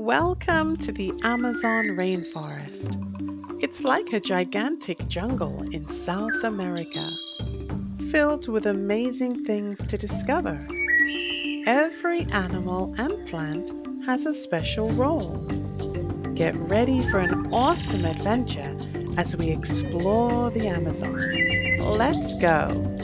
Welcome to the Amazon rainforest. It's like a gigantic jungle in South America, filled with amazing things to discover. Every animal and plant has a special role. Get ready for an awesome adventure as we explore the Amazon. Let's go!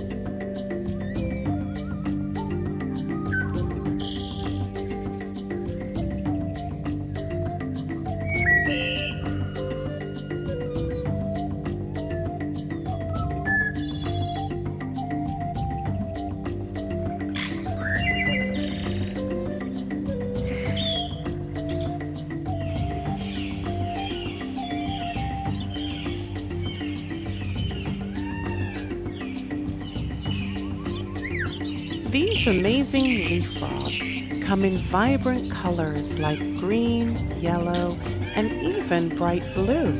These amazing leaf frogs come in vibrant colors like green, yellow, and even bright blue.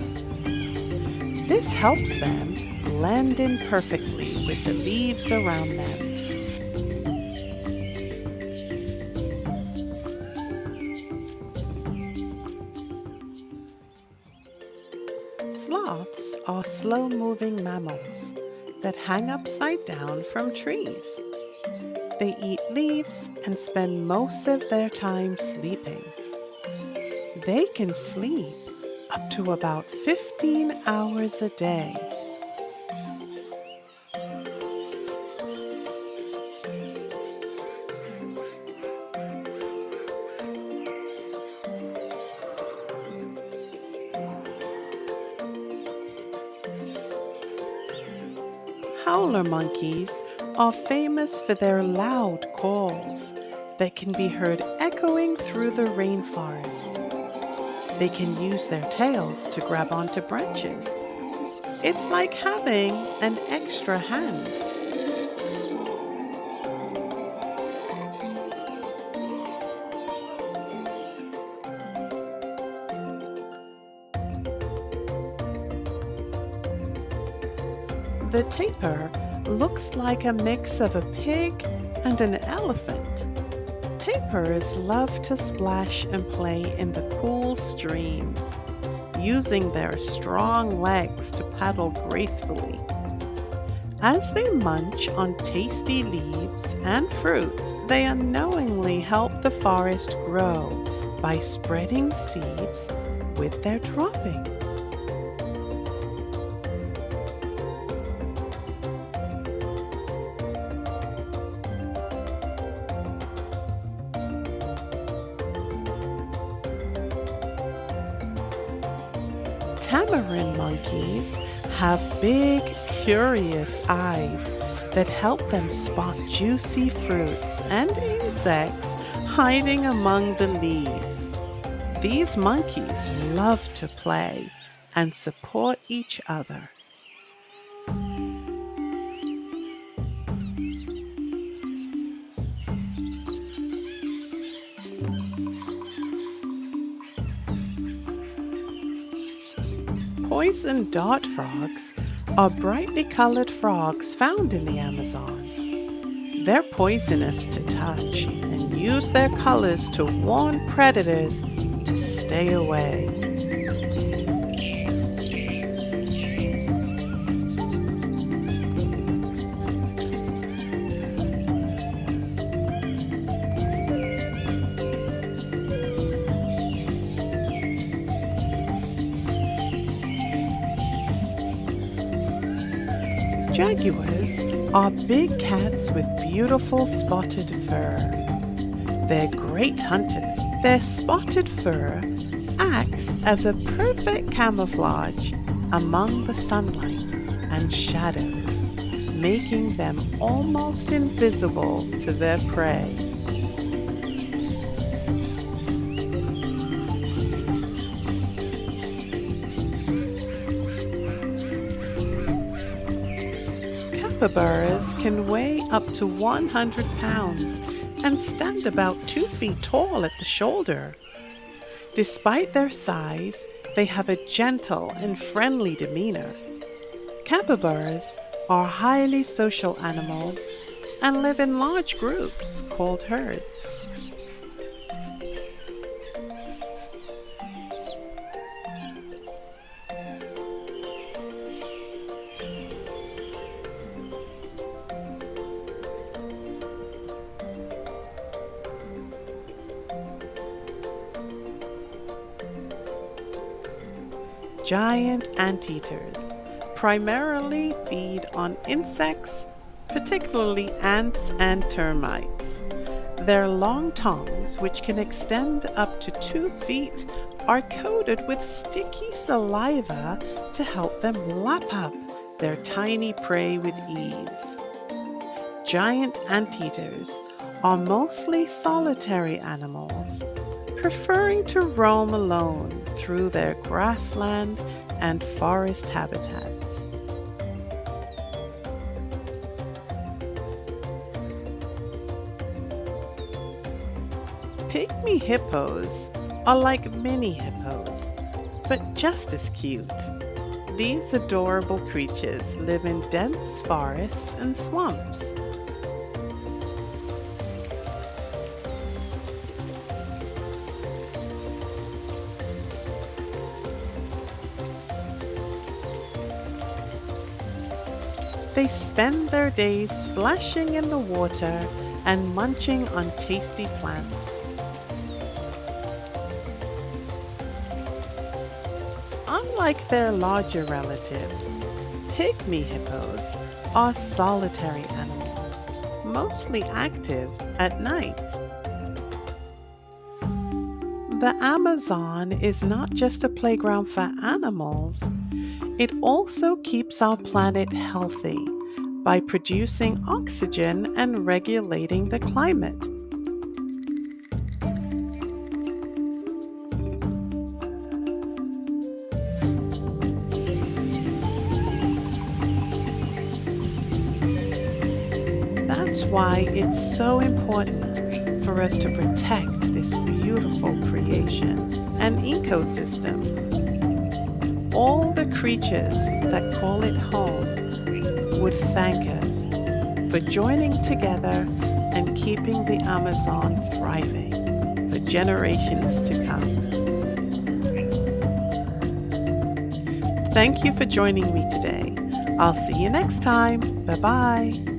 This helps them blend in perfectly with the leaves around them. Sloths are slow-moving mammals that hang upside down from trees. They eat leaves and spend most of their time sleeping. They can sleep up to about 15 hours a day. Howler monkeys are famous for their loud calls that can be heard echoing through the rainforest. They can use their tails to grab onto branches. It's like having an extra hand. The tapir looks like a mix of a pig and an elephant. Tapirs love to splash and play in the cool streams, using their strong legs to paddle gracefully. As they munch on tasty leaves and fruits, they unknowingly help the forest grow by spreading seeds with their droppings. Tamarin monkeys have big, curious eyes that help them spot juicy fruits and insects hiding among the leaves. These monkeys love to play and support each other. Poison dart frogs are brightly colored frogs found in the Amazon. They're poisonous to touch and use their colors to warn predators to stay away. Jaguars are big cats with beautiful spotted fur. They're great hunters. Their spotted fur acts as a perfect camouflage among the sunlight and shadows, making them almost invisible to their prey. Capybaras can weigh up to 100 pounds and stand about 2 feet tall at the shoulder. Despite their size, they have a gentle and friendly demeanor. Capybaras are highly social animals and live in large groups called herds. giant anteaters primarily feed on insects, particularly ants and termites. Their long tongues, which can extend up to 2 feet, are coated with sticky saliva to help them lap up their tiny prey with ease. Giant anteaters are mostly solitary animals, preferring to roam alone through their grassland and forest habitats. Pygmy hippos are like mini hippos, but just as cute. These adorable creatures live in dense forests and swamps. They spend their days splashing in the water and munching on tasty plants. Unlike their larger relatives, pygmy hippos are solitary animals, mostly active at night. The Amazon is not just a playground for animals, it also keeps our planet healthy by producing oxygen and regulating the climate. That's why it's so important for us to protect this beautiful creation and ecosystem. All the creatures that call it home would thank us for joining together and keeping the Amazon thriving for generations to come. Thank you for joining me today. I'll see you next time. Bye-bye.